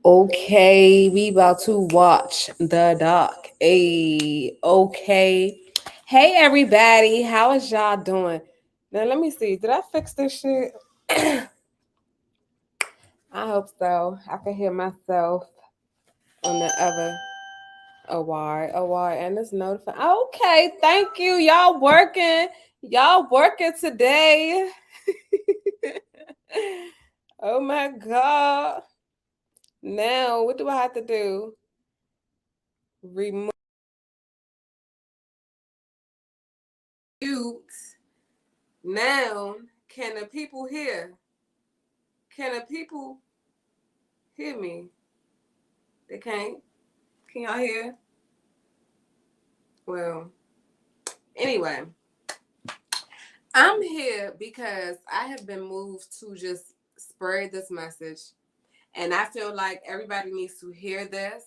Okay, we about to watch the doc. Okay. Hey everybody, how is y'all doing? Now let me see. Did I fix this shit? I hope so. I can hear myself on the other. Oh why? And it's notified. Okay, thank you. Y'all working. Y'all working today. Oh my god. Now what do I have to do? Remove. Now, can the people hear? Can the people hear me? They can't. Can y'all hear? Well, anyway, I'm here because I have been moved to just spread this message. And I feel like everybody needs to hear this.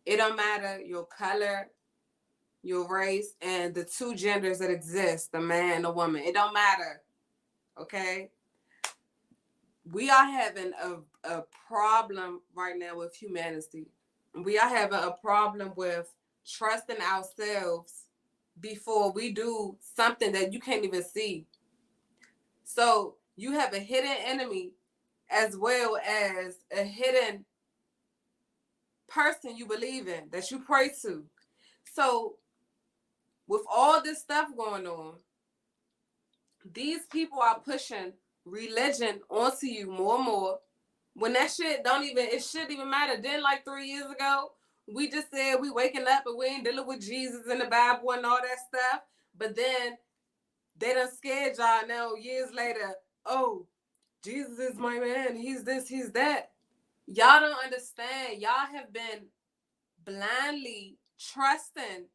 It don't matter your color, your race, and the two genders that exist, the man and the woman. It don't matter. Okay? We are having a problem right now with humanity. We are having a problem with trusting ourselves before we do something that you can't even see. So you have a hidden enemy as well as a hidden person you believe in, that you pray to. So with all this stuff going on, these people are pushing religion onto you more and more. When that shit it shouldn't even matter. Then like 3 years ago, we just said we waking up and we ain't dealing with Jesus and the Bible and all that stuff. But then they done scared y'all now years later. Oh, Jesus is my man. He's this, he's that. Y'all don't understand. Y'all have been blindly trusting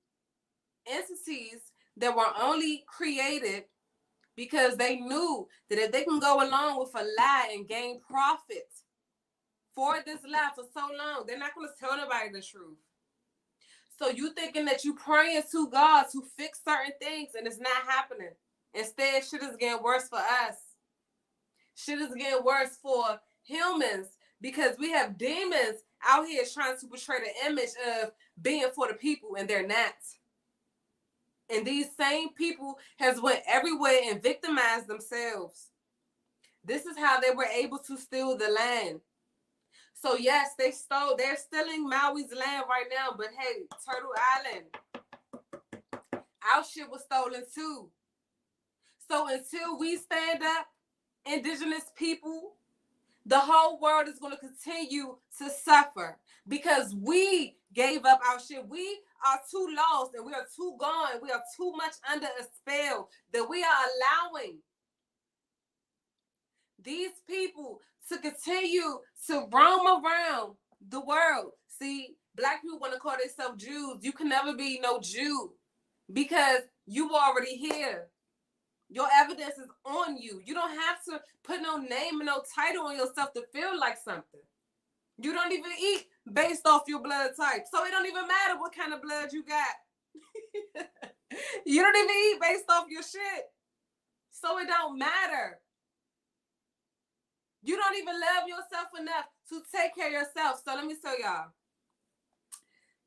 entities that were only created because they knew that if they can go along with a lie and gain profit for this lie for so long, they're not going to tell nobody the truth. So you thinking that you praying to God to fix certain things and it's not happening. Instead, shit is getting worse for us. Shit is getting worse for humans because we have demons out here trying to portray the image of being for the people and they're not. And these same people has went everywhere and victimized themselves. This is how they were able to steal the land. So yes, they're stealing Maui's land right now, but hey, Turtle Island, our shit was stolen too. So until we stand up, indigenous people, the whole world is going to continue to suffer because we gave up our shit. We are too lost and we are too gone. We are too much under a spell that we are allowing these people to continue to roam around the world. See, black people want to call themselves Jews. You can never be no Jew because you already here. Your evidence is on you. You don't have to put no name and no title on yourself to feel like something. You don't even eat based off your blood type. So it don't even matter what kind of blood you got. You don't even eat based off your shit. So it don't matter. You don't even love yourself enough to take care of yourself. So let me tell y'all.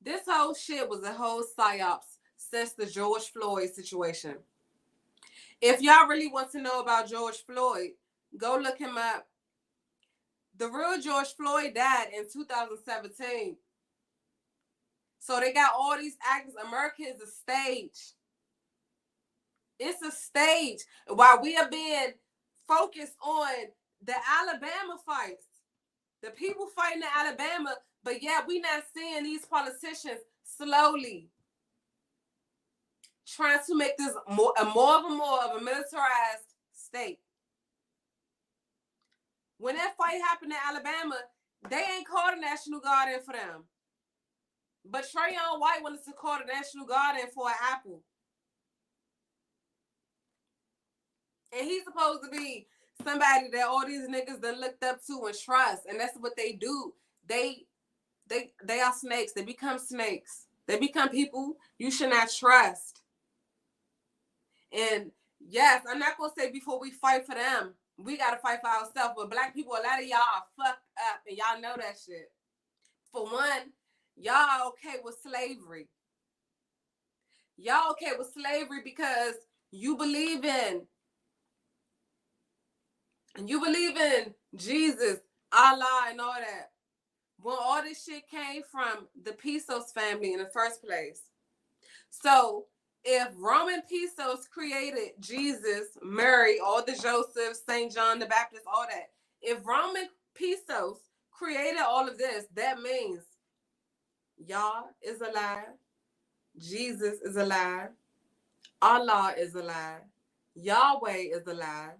This whole shit was a whole psyops since the George Floyd situation. If y'all really want to know about George Floyd, go look him up. The real George Floyd died in 2017. So they got all these actors. America is a stage. It's a stage. While we are being focused on the Alabama fights, the people fighting in Alabama, but yeah, we not seeing these politicians slowly trying to make this more of a militarized state. When that fight happened in Alabama, they ain't called the National Guard in for them. But Trayon White wanted to call the National Guard in for an apple. And he's supposed to be somebody that all these niggas done looked up to and trust. And that's what they do. They are snakes. They become snakes. They become people you should not trust. And yes, I'm not going to say before we fight for them, we got to fight for ourselves. But black people, a lot of y'all are fucked up and y'all know that shit. For one, y'all okay with slavery. Y'all okay with slavery because you believe in Jesus, Allah, and all that. When all this shit came from the Pisos family in the first place. So if Roman Pisos created Jesus, Mary, all the Josephs, St. John the Baptist, all that. If Roman Pisos created all of this, that means Yah is alive, Jesus is alive, Allah is alive, Yahweh is alive,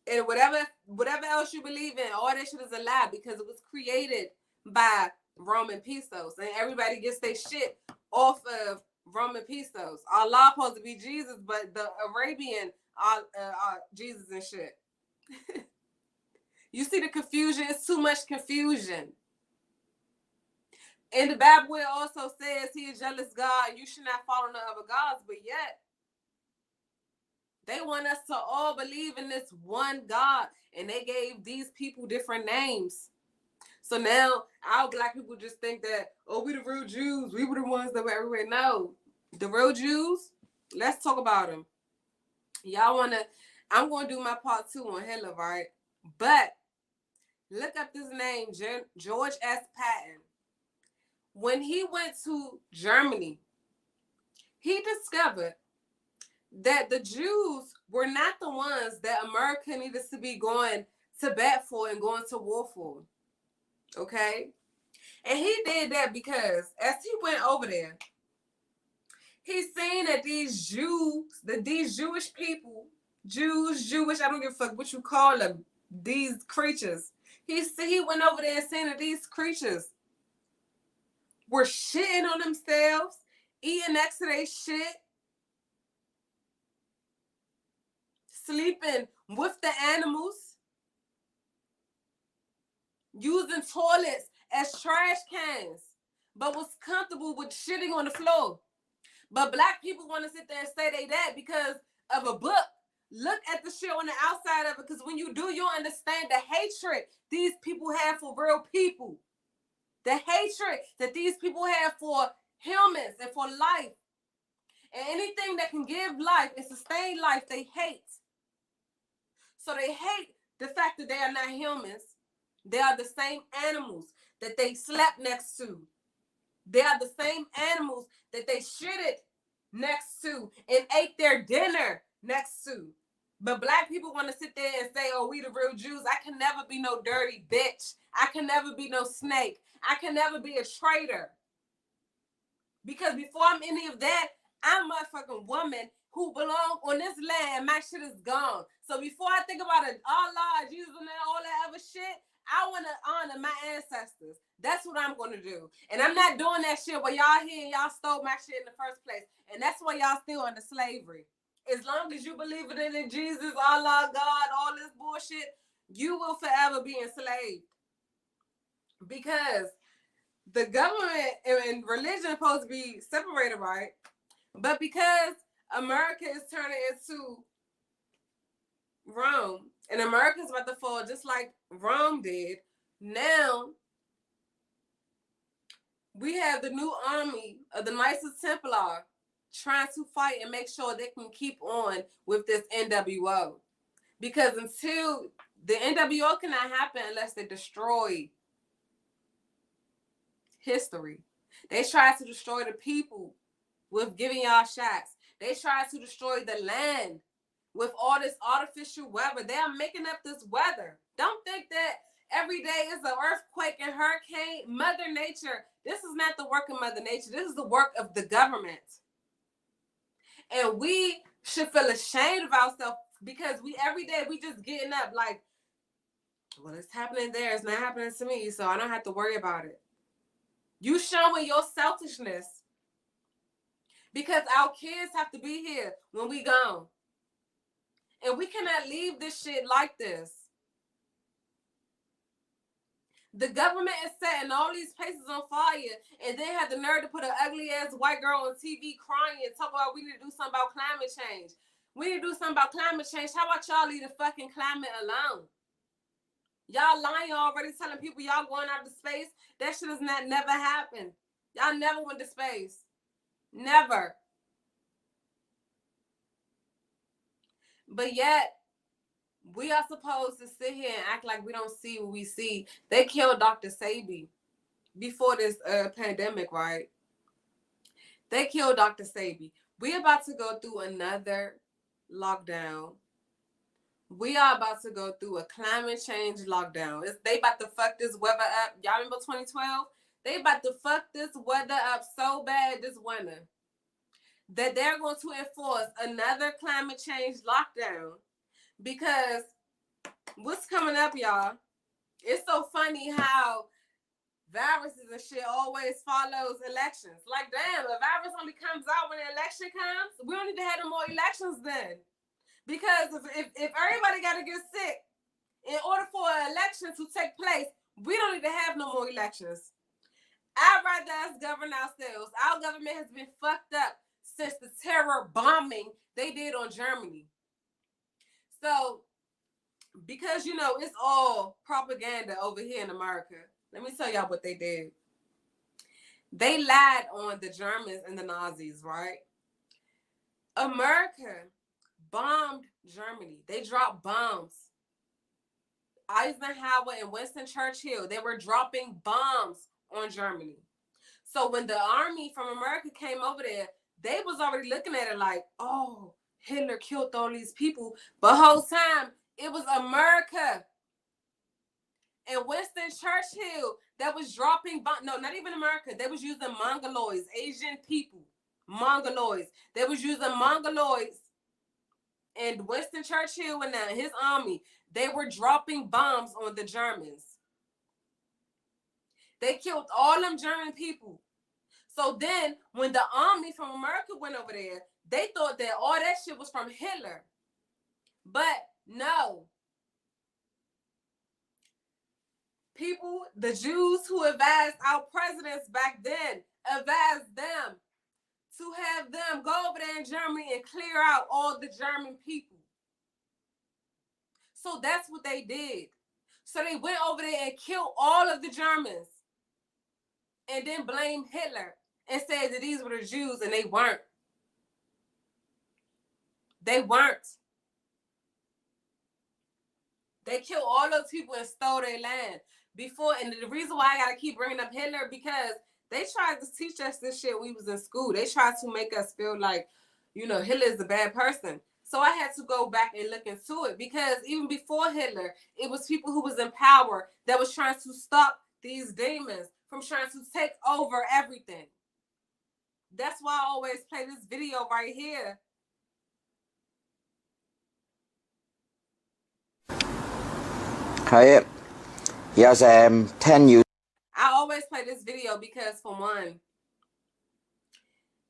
and whatever else you believe in, all that shit is alive because it was created by Roman Pisos, and everybody gets their shit off of Roman Pisos. Allah supposed to be Jesus, but the Arabian Jesus and shit. You see the confusion? It's too much confusion. And the Bible also says he is jealous God, and you should not follow no other gods, but yet they want us to all believe in this one God, and they gave these people different names. So now our black people just think that, oh, we the real Jews. We were the ones that were everywhere. No, the real Jews, let's talk about them. I'm going to do my part 2 on Hitler, right? But look up this name, George S. Patton. When he went to Germany, he discovered that the Jews were not the ones that America needed to be going to bat for and going to war for. Okay? And he did that because as he went over there, he seen that these Jewish people, Jewish, I don't give a fuck what you call them, these creatures. He went over there and seen that these creatures were shitting on themselves, eating next to their shit, sleeping with the animals, using toilets as trash cans, but was comfortable with shitting on the floor. But black people want to sit there and say they that because of a book. Look at the shit on the outside of it, because when you do, you'll understand the hatred these people have for real people. The hatred that these people have for humans and for life. And anything that can give life and sustain life, they hate. So they hate the fact that they are not humans. They are the same animals that they slept next to. They are the same animals that they shitted next to and ate their dinner next to. But black people want to sit there and say, oh, we the real Jews. I can never be no dirty bitch. I can never be no snake. I can never be a traitor. Because before I'm any of that, I'm a motherfucking woman who belong on this land. My shit is gone. So before I think about it, Allah, Jesus, and all that other shit, I want to honor my ancestors. That's what I'm going to do. And I'm not doing that shit where y'all here and y'all stole my shit in the first place. And that's why y'all still under slavery. As long as you believe in Jesus, Allah, God, all this bullshit, you will forever be enslaved. Because the government and religion are supposed to be separated, right? But because America is turning into Rome, and America's about to fall just like Rome did, now we have the new army of the Knights Templar trying to fight and make sure they can keep on with this NWO. Because until the NWO cannot happen unless they destroy history. They try to destroy the people with giving y'all shots. They try to destroy the land with all this artificial weather. They are making up this weather. Don't think that every day is an earthquake and hurricane. Mother Nature, this is not the work of Mother Nature. This is the work of the government. And we should feel ashamed of ourselves because every day we just getting up like, well, it's happening there. It's not happening to me, so I don't have to worry about it. You showing your selfishness because our kids have to be here when we gone. And we cannot leave this shit like this. The government is setting all these places on fire, and then have the nerve to put an ugly ass white girl on TV crying and talk about we need to do something about climate change. We need to do something about climate change. How about y'all leave the fucking climate alone? Y'all lying already, telling people y'all going out to space. That shit has never happened. Y'all never went to space. Never. But yet, we are supposed to sit here and act like we don't see what we see. They killed Dr. Sebi before this pandemic, right? They killed Dr. Sebi. We about to go through another lockdown. We are about to go through a climate change lockdown. They about to fuck this weather up. Y'all remember 2012? They about to fuck this weather up so bad this winter that they're going to enforce another climate change lockdown. Because what's coming up, y'all? It's so funny how viruses and shit always follows elections. Like, damn, a virus only comes out when the election comes. We don't need to have no more elections then. Because if everybody got to get sick in order for an election to take place, we don't need to have no more elections. I'd rather us govern ourselves. Our government has been fucked up since the terror bombing they did on Germany. So, because, you know, it's all propaganda over here in America, let me tell y'all what they did. They lied on the Germans and the Nazis, right? America bombed Germany. They dropped bombs. Eisenhower and Winston Churchill, they were dropping bombs on Germany. So when the army from America came over there, they was already looking at it like, oh, Hitler killed all these people. But whole time, it was America and Winston Churchill that was dropping bombs. No, not even America. They was using Mongoloids, Asian people. Mongoloids. They was using Mongoloids. And Winston Churchill and his army, they were dropping bombs on the Germans. They killed all them German people. So then, when the army from America went over there, they thought that all that shit was from Hitler. But no. People, the Jews who advised our presidents back then, advised them to have them go over there in Germany and clear out all the German people. So that's what they did. So they went over there and killed all of the Germans and then blamed Hitler and said that these were the Jews, and they weren't. They weren't. They killed all those people and stole their land before. And the reason why I gotta keep bringing up Hitler, because they tried to teach us this shit when we was in school. They tried to make us feel like, you know, Hitler is a bad person. So I had to go back and look into it, because even before Hitler, it was people who was in power that was trying to stop these demons from trying to take over everything. That's why I always play this video right here. Hi, he has 10 years. I always play this video because, for one,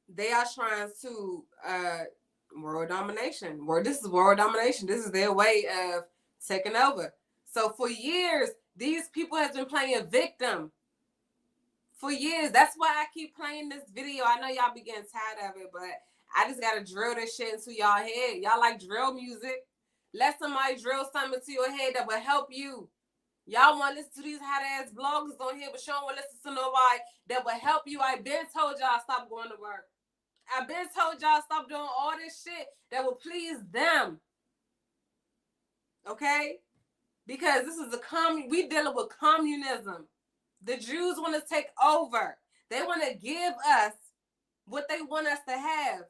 they are trying to world domination. This is world domination. This is their way of taking over. So for years, these people have been playing victim. For years. That's why I keep playing this video. I know y'all be getting tired of it, but I just gotta drill this shit into y'all head. Y'all like drill music? Let somebody drill something into your head that will help you. Y'all want to listen to these hot ass bloggers on here, but you don't want to listen to nobody that will help you. I been told y'all stop going to work. I been told y'all stop doing all this shit that will please them. Okay? Because this is we dealing with communism. The Jews want to take over. They want to give us what they want us to have.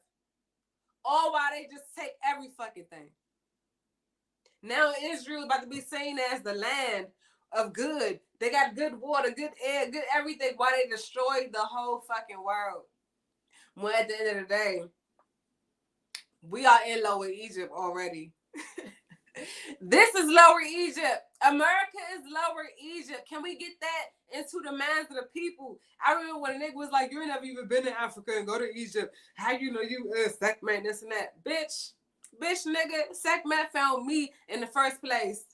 All while they just take every fucking thing. Now Israel is about to be seen as the land of good. They got good water, good air, good everything, while they destroyed the whole fucking world. Well, at the end of the day, we are in Lower Egypt already. This is Lower Egypt. America is Lower Egypt. Can we get that into the minds of the people? I remember when a nigga was like, you ain't never even been to Africa and go to Egypt. How you know you Sekhmet, this and that? Bitch, nigga, Sekhmet found me in the first place.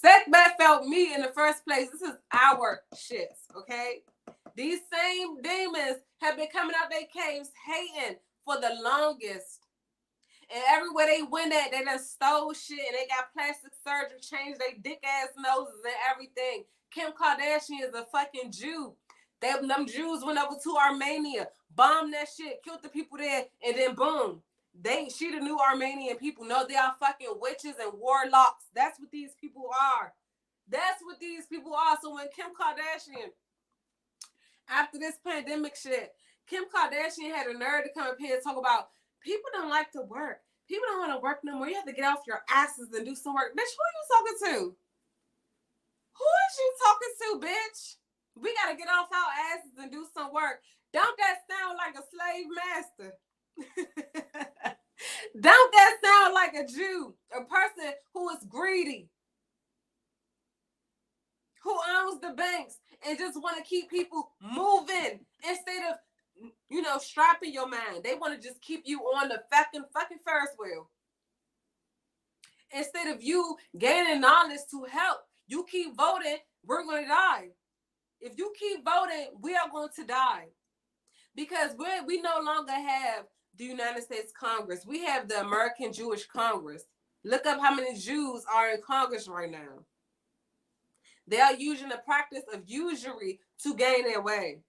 Sekhmet found me in the first place. This is our shit, okay? These same demons have been coming out their caves hating for the longest. And everywhere they went at, they done stole shit and they got plastic surgery, changed their dick ass noses and everything. Kim Kardashian is a fucking Jew. Them Jews went over to Armenia, bombed that shit, killed the people there, and then boom. She the new Armenian people. No, they are fucking witches and warlocks. That's what these people are. That's what these people are. So when Kim Kardashian, after this pandemic shit, Kim Kardashian had a nerve to come up here and talk about people don't like to work. People don't want to work no more. You have to get off your asses and do some work. Bitch, who are you talking to? Who is you talking to, bitch? We got to get off our asses and do some work. Don't that sound like a slave master? Don't that sound like a Jew? A person who is greedy, who owns the banks and just want to keep people moving instead of, strapping your mind. They want to just keep you on the fucking Ferris wheel. Instead of you gaining knowledge to help, you keep voting, we're going to die. If you keep voting, we are going to die. Because we no longer have the United States Congress. We have the American Jewish Congress. Look up how many Jews are in Congress right now. They are using the practice of usury to gain their way.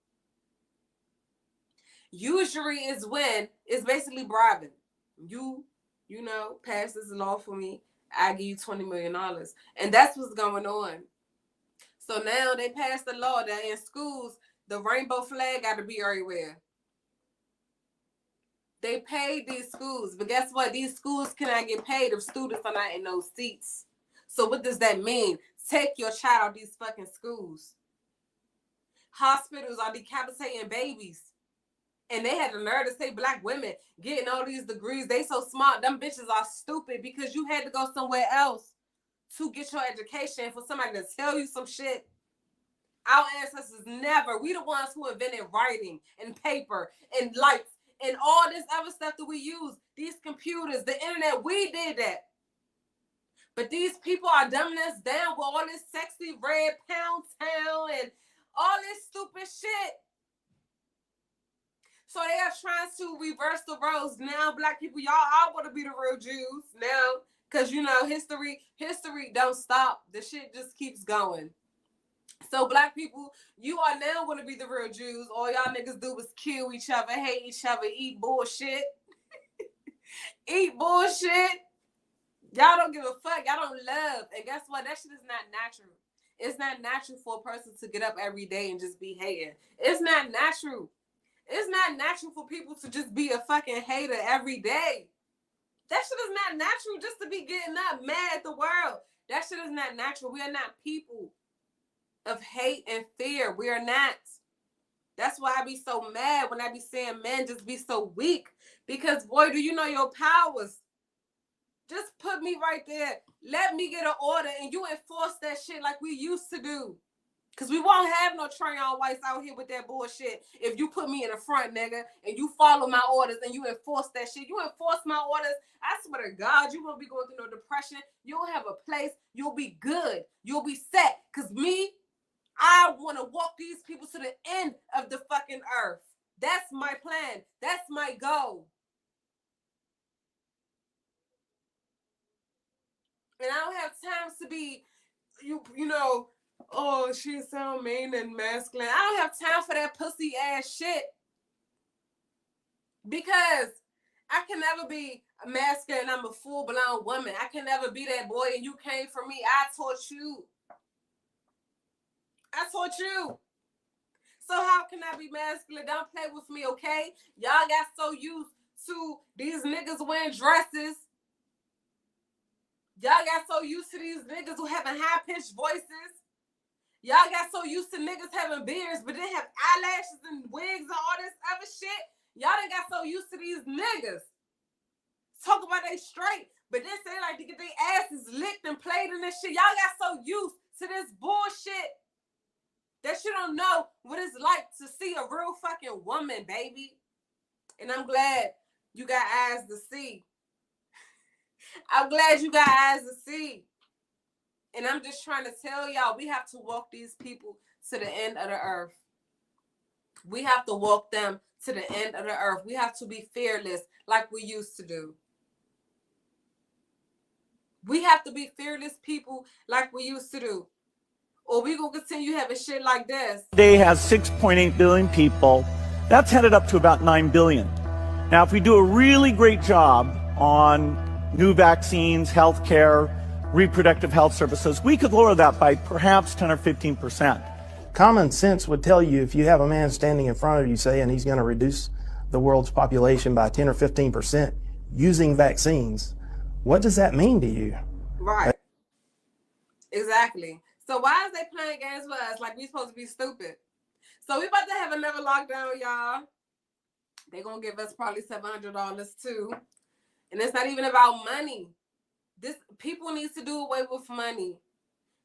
Usury is when it's basically bribing. You pass this law for me, I give you $20 million. And that's what's going on. So now they passed the law that in schools, the rainbow flag got to be everywhere. They paid these schools, but guess what? These schools cannot get paid if students are not in those seats. So what does that mean? Take your child out of these fucking schools. Hospitals are decapitating babies. And they had the nerve to say black women getting all these degrees. They so smart. Them bitches are stupid because you had to go somewhere else to get your education for somebody to tell you some shit. Our ancestors never. We the ones who invented writing and paper and lights and all this other stuff that we use. These computers, the internet, we did that. But these people are dumbing us down with all this sexy red pound town and all this stupid shit. So they are trying to reverse the roles. Now, black people, y'all all want to be the real Jews now. Because, history don't stop. The shit just keeps going. So, black people, you are now going to be the real Jews. All y'all niggas do is kill each other, hate each other, eat bullshit. Eat bullshit. Y'all don't give a fuck. Y'all don't love. And guess what? That shit is not natural. It's not natural for a person to get up every day and just be hating. It's not natural. It's not natural for people to just be a fucking hater every day. That shit is not natural just to be getting up mad at the world. That shit is not natural. We are not people of hate and fear. We are not. That's why I be so mad when I be seeing men just be so weak. Because, boy, do you know your powers? Just put me right there. Let me get an order and you enforce that shit like we used to do. Because we won't have no Trayon whites out here with that bullshit. If you put me in the front, nigga, and you follow my orders and you enforce that shit. You enforce my orders, I swear to God, you won't be going through no depression. You'll have a place. You'll be good. You'll be set. Because I want to walk these people to the end of the fucking earth. That's my plan. That's my goal. And I don't have time to be, oh, she sound mean and masculine. I don't have time for that pussy ass shit. Because I can never be masculine. I'm a full-blown woman. I can never be that boy and you came for me. I taught you. So how can I be masculine? Don't play with me, okay? Y'all got so used to these niggas wearing dresses. Y'all got so used to these niggas who having high-pitched voices. Y'all got so used to niggas having beards, but they have eyelashes and wigs and all this other shit. Y'all done got so used to these niggas. Talk about they straight, but then say like to get their asses licked and played in this shit. Y'all got so used to this bullshit that you don't know what it's like to see a real fucking woman, baby. And I'm glad you got eyes to see. I'm glad you got eyes to see. And I'm just trying to tell y'all, we have to walk these people to the end of the earth. We have to walk them to the end of the earth. We have to be fearless like we used to do. We have to be fearless people like we used to do. Or we gonna continue having shit like this. Today has 6.8 billion people. That's headed up to about 9 billion. Now, if we do a really great job on new vaccines, healthcare, reproductive health services, we could lower that by perhaps 10 or 15%. Common sense would tell you if you have a man standing in front of you saying he's going to reduce the world's population by 10 or 15% using vaccines, what does that mean to you? Right. Exactly. So why is they playing games with us like we supposed to be stupid? So we about to have another lockdown, y'all. They gonna give us probably $700 too. And it's not even about money. This people needs to do away with money.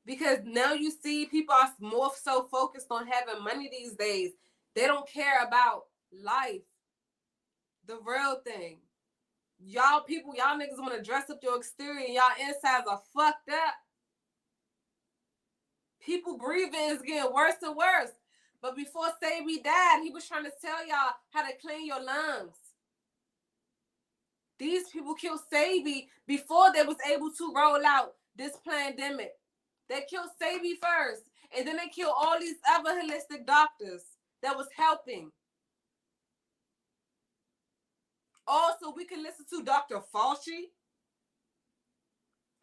Because now you see people are more so focused on having money these days. They don't care about life. The real thing. Y'all people, y'all niggas want to dress up your exterior and y'all insides are fucked up. People breathing is getting worse and worse. But before Sabi died, he was trying to tell y'all how to clean your lungs. These people killed Sabi before they was able to roll out this pandemic. They killed Sabi first, and then they killed all these other holistic doctors that was helping. Also, we can listen to Dr. Fauci.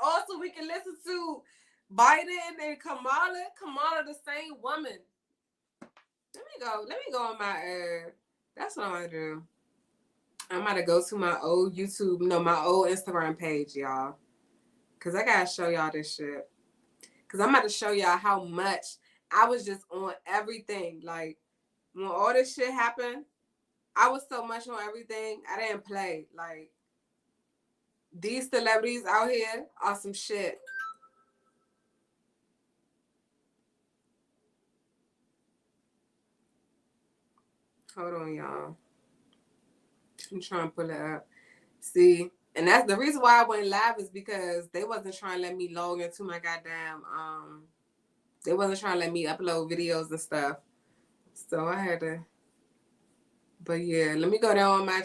Also, we can listen to Biden and Kamala. Kamala, the same woman. Let me go on my that's what I'm gonna do. I'm gonna go to my old YouTube, my old Instagram page, y'all. Cause I gotta show y'all this shit. Cause I'm about to show y'all how much I was just on everything. Like when all this shit happened, I was so much on everything. I didn't play. Like these celebrities out here are some shit. Hold on, y'all. I'm trying to pull it up. See, and that's the reason why I went live is because they wasn't trying to let me log into my goddamn they wasn't trying to let me upload videos and stuff. So I had to. But yeah, let me go down on my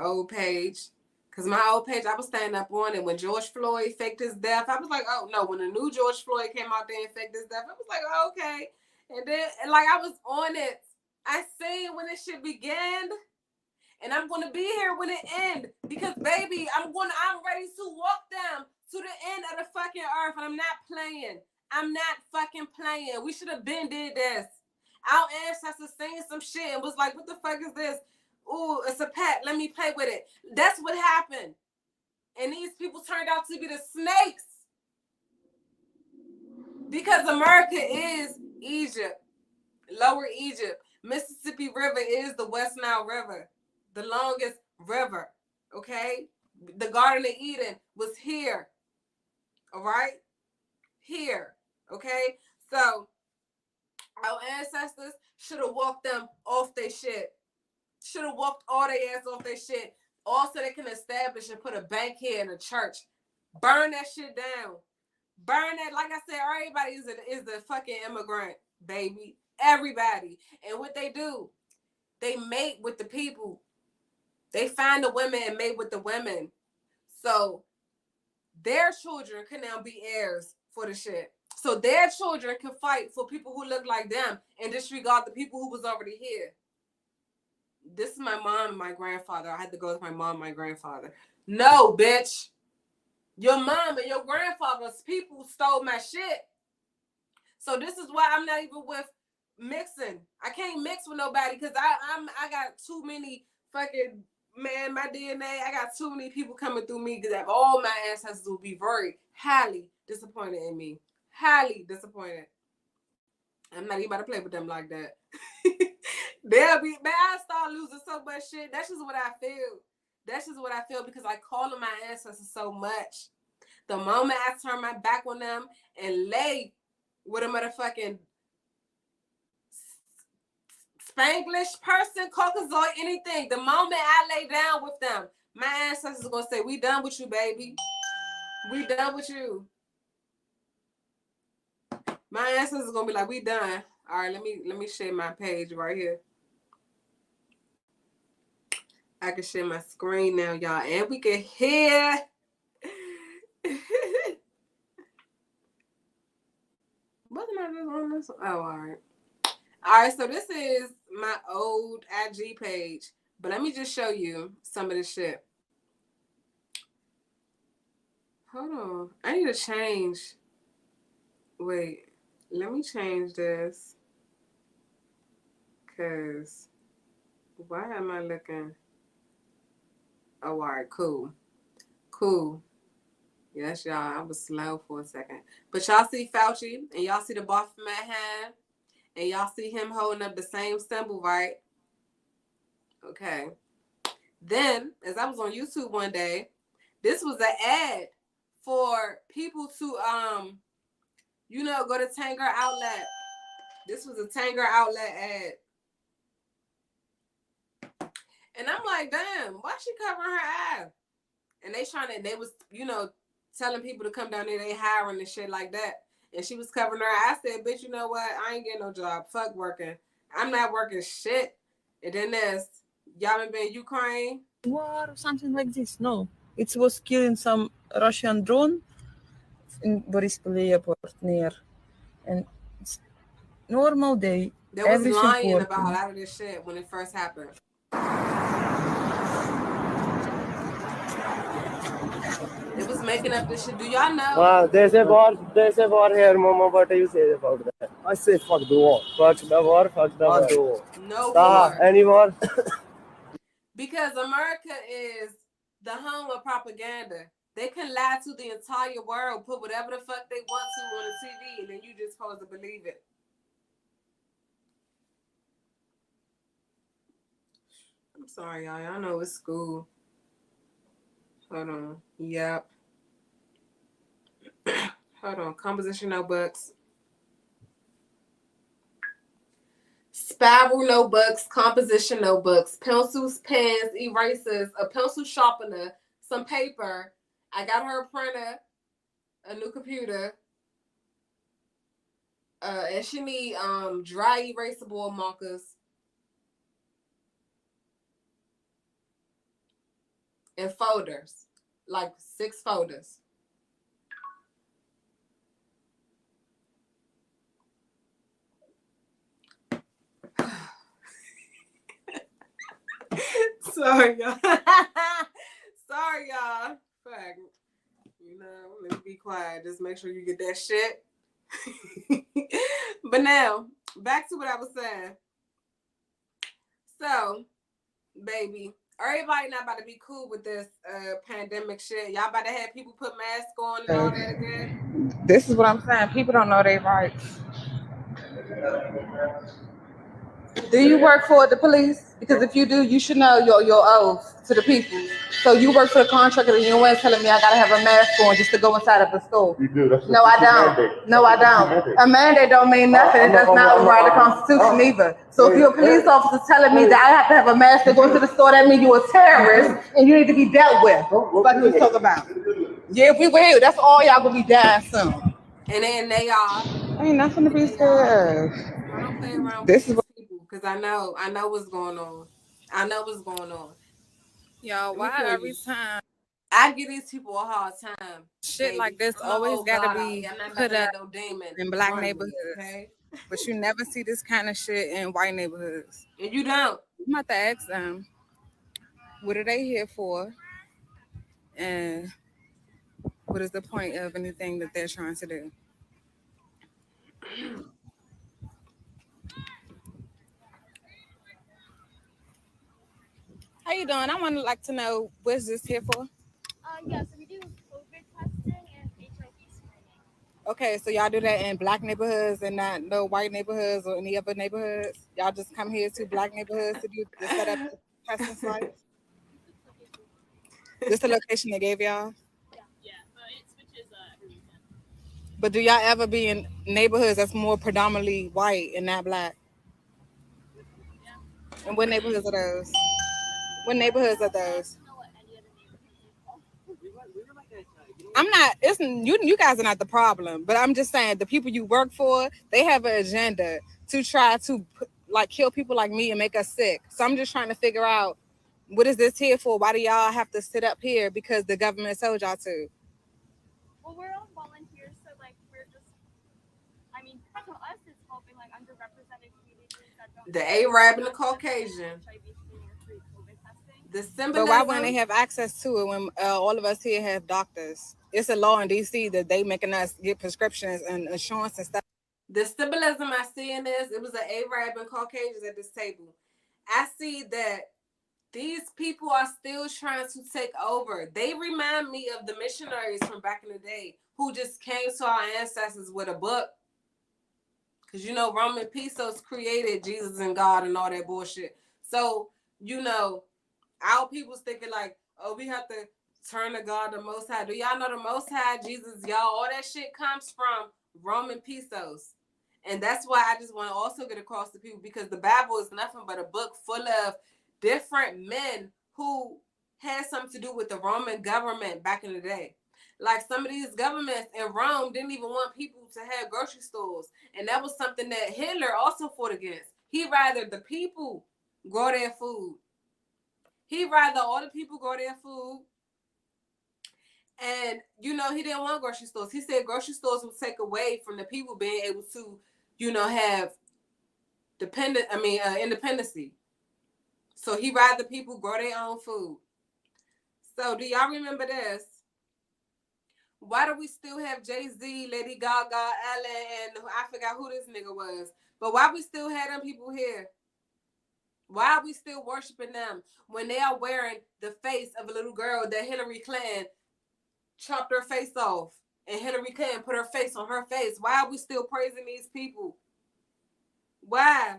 old page. Because my old page, I was standing up on it when George Floyd faked his death. I was like, oh no, when the new George Floyd came out there and faked his death, I was like, oh, okay. And then, like, I was on it. I seen when this shit began. And I'm gonna be here when it ends. Because baby, I'm ready to walk them to the end of the fucking earth. And I'm not playing. I'm not fucking playing. We should have been did this. Our ancestors saying some shit and was like, what the fuck is this? Ooh, it's a pet. Let me play with it. That's what happened. And these people turned out to be the snakes. Because America is Egypt. Lower Egypt. Mississippi River is the West Nile River. The longest river. Okay? The Garden of Eden was here. All right? Here. Okay? So, our ancestors should have walked them off their shit. Should have walked all their ass off their shit. Also, they can establish and put a bank here in a church. Burn that shit down. Burn that. Like I said, everybody is a fucking immigrant, baby. Everybody. And what they do, they mate with the people. They find the women and mate with the women. So their children can now be heirs for the shit. So their children can fight for people who look like them and disregard the people who was already here. This is my mom and my grandfather. I had to go with my mom and my grandfather. No, bitch. Your mom and your grandfather's people stole my shit. So this is why I'm not even with mixing. I can't mix with nobody because I got too many fucking, man, my DNA, I got too many people coming through me because all my ancestors will be very highly disappointed in me. Highly disappointed. I'm not even about to play with them like that. They'll be, man, I start losing so much shit. That's just what I feel. That's just what I feel because I call on my ancestors so much. The moment I turn my back on them and lay with a motherfucking Spanglish person, Caucasoid, anything, the moment I lay down with them, my ancestors are going to say, we done with you, baby. We done with you. My ancestors are going to be like, we done. All right, let me share my page right here. I can share my screen now, y'all. And we can hear. not just on this? Oh, all right. All right, so this is my old IG page, but let me just show you some of this shit. Hold on. I need to change. Wait, let me change this. Because why am I looking? Oh, all right, cool. Cool. Yes, y'all. I was slow for a second. But y'all see Fauci, and y'all see the Baphomet hand, and y'all see him holding up the same symbol, right? Okay. Then, as I was on YouTube one day, this was an ad for people to go to Tanger Outlet. This was a Tanger Outlet ad. And I'm like, damn, why she covering her ass? And they was, telling people to come down there, they hiring and shit like that. And she was covering her. I said, bitch, you know what? I ain't getting no job. Fuck working. I'm not working shit. And then there's, y'all been in Ukraine? War or something like this. No. It was killing some Russian drone in Borispol airport near. And it's normal day. There was everything lying working. about a lot of this shit when it first happened. It was making up this shit. Do y'all know? There's a war here, Mama. What do you say about that? I say fuck the war. Fuck the war, fuck the war. No war. Any war? Because America is the home of propaganda. They can lie to the entire world, put whatever the fuck they want to on the TV, and then you just supposed to believe it. I'm sorry, y'all. Y'all know it's school. Hold on. Yep. Hold on. Composition notebooks. Spiral notebooks, composition notebooks, pencils, pens, erasers, a pencil sharpener, some paper. I got her a printer, a new computer. And she need dry erasable markers. And folders. Like 6 folders. Sorry, y'all. Sorry, y'all. Fuck. Let me be quiet. Just make sure you get that shit. But now, back to what I was saying. So, baby, everybody not about to be cool with this pandemic shit. Y'all about to have people put masks on and all that again. This is what I'm saying. People don't know their rights. Do you work for the police? Because if you do, you should know your oath to the people. So you work for the contractor and you ain't telling me I gotta have a mask on just to go inside of the school. You do. That's No, I don't. No, I don't. A mandate don't mean nothing. It does not override the Constitution either. So if you're a police officer telling me that I have to have a mask to go into the store, that means you're a terrorist and you need to be dealt with. What you talk about? Yeah, if we will, that's all y'all gonna be dying soon. And then they are. Ain't nothing to be scared. I don't play around with these people because I know what's going on. I know what's going on. Y'all, why every time I give these people a hard time? Shit baby. like this always gotta be put up in black neighborhoods. Okay? But you never see this kind of shit in white neighborhoods. And you don't. I'm about to ask them, what are they here for? And what is the point of anything that they're trying to do? How you doing? I want to know, what's this here for? Yeah, so we do COVID testing and HIV screening. Okay, so y'all do that in black neighborhoods and not no white neighborhoods or any other neighborhoods? Y'all just come here to black neighborhoods to set up the testing sites? This the location they gave y'all? Yeah, but it switches every weekend. But do y'all ever be in neighborhoods that's more predominantly white and not black? Yeah. And what neighborhoods are those? What neighborhoods are those? I don't know what any other neighborhoods are. I'm not. You guys are not the problem, but I'm just saying the people you work for, they have an agenda to try to kill people like me and make us sick. So I'm just trying to figure out, what is this here for? Why do y'all have to sit up here because the government told y'all to? Well, we're all volunteers, so we're just. I mean, underrepresented communities that don't The have Arab and the access to Caucasian. HIV screening or free COVID testing. The But why wouldn't they symbolism. have access to it when all of us here have doctors? It's a law in D.C. that they making us get prescriptions and insurance and stuff. The symbolism I see in this, it was an Arab and Caucasians at this table. I see that these people are still trying to take over. They remind me of the missionaries from back in the day who just came to our ancestors with a book. Because, you know, Roman Pisos created Jesus and God and all that bullshit. So, you know, our people's thinking like, oh, we have to turn to God the Most High. Do y'all know the Most High, Jesus, y'all, all that shit comes from Roman Pisos. And that's why I just want to also get across to people, because the Bible is nothing but a book full of different men who had something to do with the Roman government back in the day. Like some of these governments in Rome didn't even want people to have grocery stores. And that was something that Hitler also fought against. He rather the people grow their food. He rather all the people grow their food. And, you know, he didn't want grocery stores. He said grocery stores would take away from the people being able to, you know, have independency. So he rather people grow their own food. So do y'all remember this? Why do we still have Jay-Z, Lady Gaga, Ellen, and I forgot who this nigga was? But why we still have them people here? Why are we still worshiping them when they are wearing the face of a little girl that Hillary Clinton chopped her face off and Hillary Clinton put her face on her face? Why are we still praising these people? Why?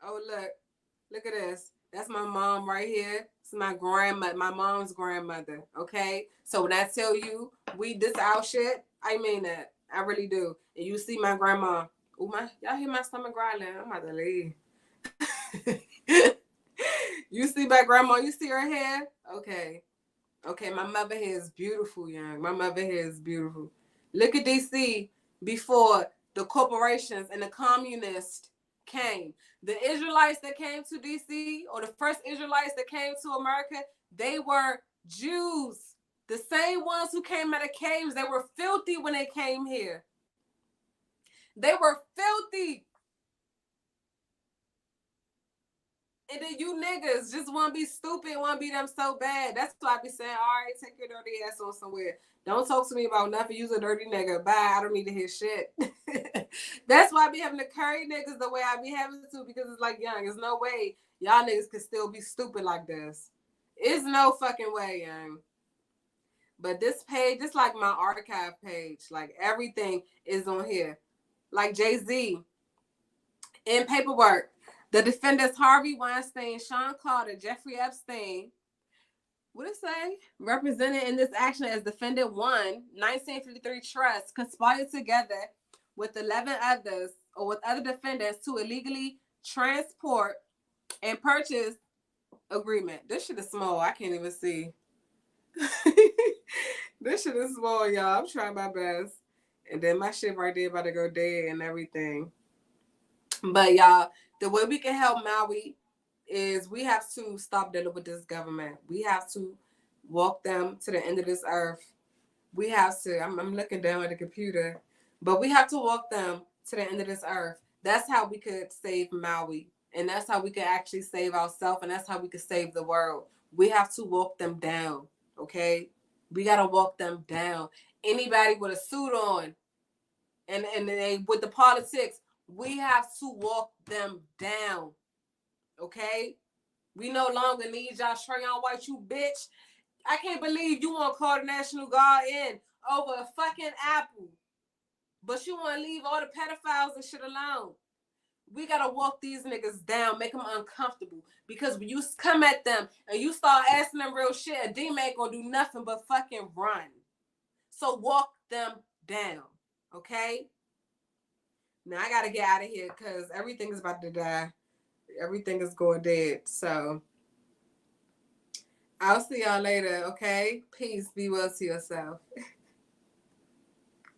Oh, look at this. That's my mom right here. It's my grandma, my mom's grandmother. Okay, so when I tell you this our shit, I mean that. I really do. And you see my grandma. Oh my, y'all hear my stomach growling? I'm about to leave. You see my grandma? You see her hair? Okay, my mother hair is beautiful, young. My mother hair is beautiful. Look at DC before the corporations and the communists came. The Israelites that came to DC, or the first Israelites that came to America, they were Jews. The same ones who came out of caves. They were filthy when they came here. They were filthy. And then you niggas just want to be stupid, want to be them so bad. That's why I be saying, all right, take your dirty ass on somewhere. Don't talk to me about nothing. You's a dirty nigga. Bye. I don't need to hear shit. That's why I be having to curry niggas the way I be having to, because it's like, young, there's no way y'all niggas can still be stupid like this. It's no fucking way, young. But this page, it's like my archive page. Like everything is on here. Like Jay-Z in paperwork. The defendants Harvey Weinstein, Sean Carter, Jeffrey Epstein, what it say? Represented in this action as defendant 1, 1953 trust, conspired together with 11 others or with other defendants to illegally transport and purchase agreement. This shit is small. I can't even see. This shit is small, y'all. I'm trying my best. And then my shit right there about to go dead and everything. But y'all, the way we can help Maui is we have to stop dealing with this government. We have to walk them to the end of this earth. We have to, I'm looking down at the computer, but we have to walk them to the end of this earth. That's how we could save Maui. And that's how we could actually save ourselves. And that's how we could save the world. We have to walk them down, okay? We got to walk them down. Anybody with a suit on and they with the politics, we have to walk them down, okay? We no longer need y'all Trayon White, you bitch. I can't believe you want to call the National Guard in over a fucking apple, but you want to leave all the pedophiles and shit alone. We got to walk these niggas down, make them uncomfortable, because when you come at them and you start asking them real shit, a demon ain't going to do nothing but fucking run. So walk them down, okay? Now I gotta get out of here because everything is about to die. Everything is going dead. So I'll see y'all later, okay? Peace. Be well to yourself.